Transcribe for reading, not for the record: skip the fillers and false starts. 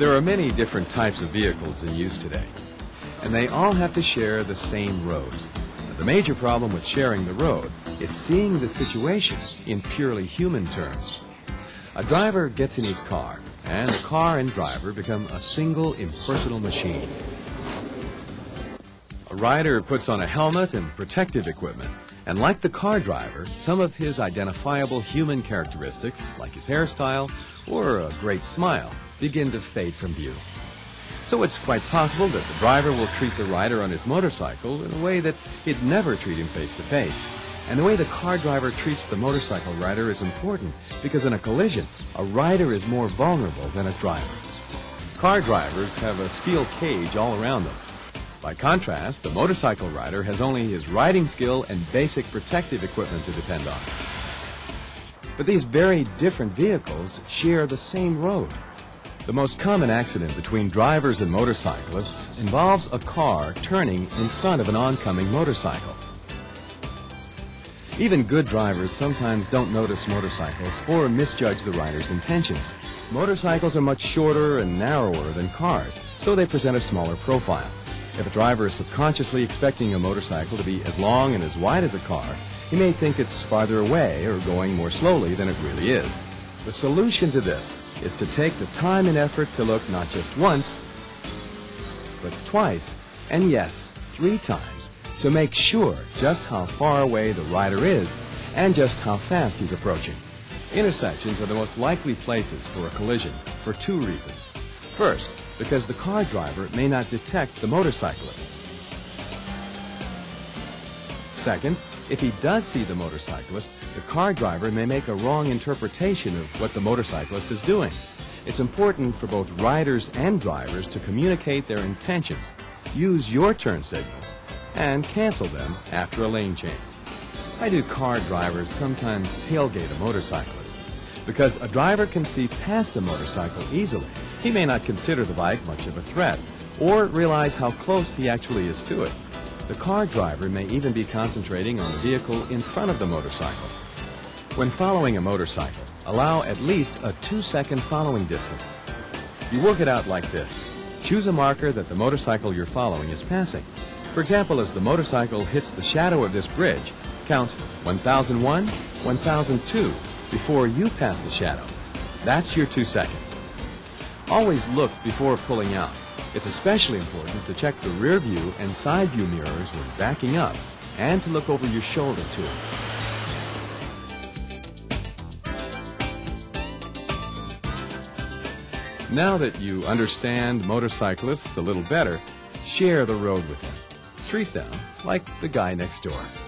There are many different types of vehicles in use today, and they all have to share the same roads. But the major problem with sharing the road is seeing the situation in purely human terms. A driver gets in his car, and the car and driver become a single impersonal machine. A rider puts on a helmet and protective equipment, and like the car driver, some of his identifiable human characteristics, like his hairstyle or a great smile, begin to fade from view. So it's quite possible that the driver will treat the rider on his motorcycle in a way that he'd never treat him face to face. And the way the car driver treats the motorcycle rider is important because in a collision, a rider is more vulnerable than a driver. Car drivers have a steel cage all around them. By contrast, the motorcycle rider has only his riding skill and basic protective equipment to depend on. But these very different vehicles share the same road. The most common accident between drivers and motorcyclists involves a car turning in front of an oncoming motorcycle. Even good drivers sometimes don't notice motorcycles or misjudge the rider's intentions. Motorcycles are much shorter and narrower than cars, so they present a smaller profile. If a driver is subconsciously expecting a motorcycle to be as long and as wide as a car, he may think it's farther away or going more slowly than it really is. The solution to this is to take the time and effort to look not just once, but twice, and yes, 3 times, to make sure just how far away the rider is and just how fast he's approaching. Intersections are the most likely places for a collision for 2 reasons. First, because the car driver may not detect the motorcyclist. Second, if he does see the motorcyclist, the car driver may make a wrong interpretation of what the motorcyclist is doing. It's important for both riders and drivers to communicate their intentions, use your turn signals, and cancel them after a lane change. Why do car drivers sometimes tailgate a motorcyclist? Because a driver can see past a motorcycle easily. He may not consider the bike much of a threat or realize how close he actually is to it. The car driver may even be concentrating on the vehicle in front of the motorcycle. When following a motorcycle, allow at least a 2-second following distance. You work it out like this. Choose a marker that the motorcycle you're following is passing. For example, as the motorcycle hits the shadow of this bridge, count 1001, 1002 before you pass the shadow. That's your 2 seconds. Always look before pulling out. It's especially important to check the rear view and side view mirrors when backing up and to look over your shoulder too. Now that you understand motorcyclists a little better, share the road with them. Treat them like the guy next door.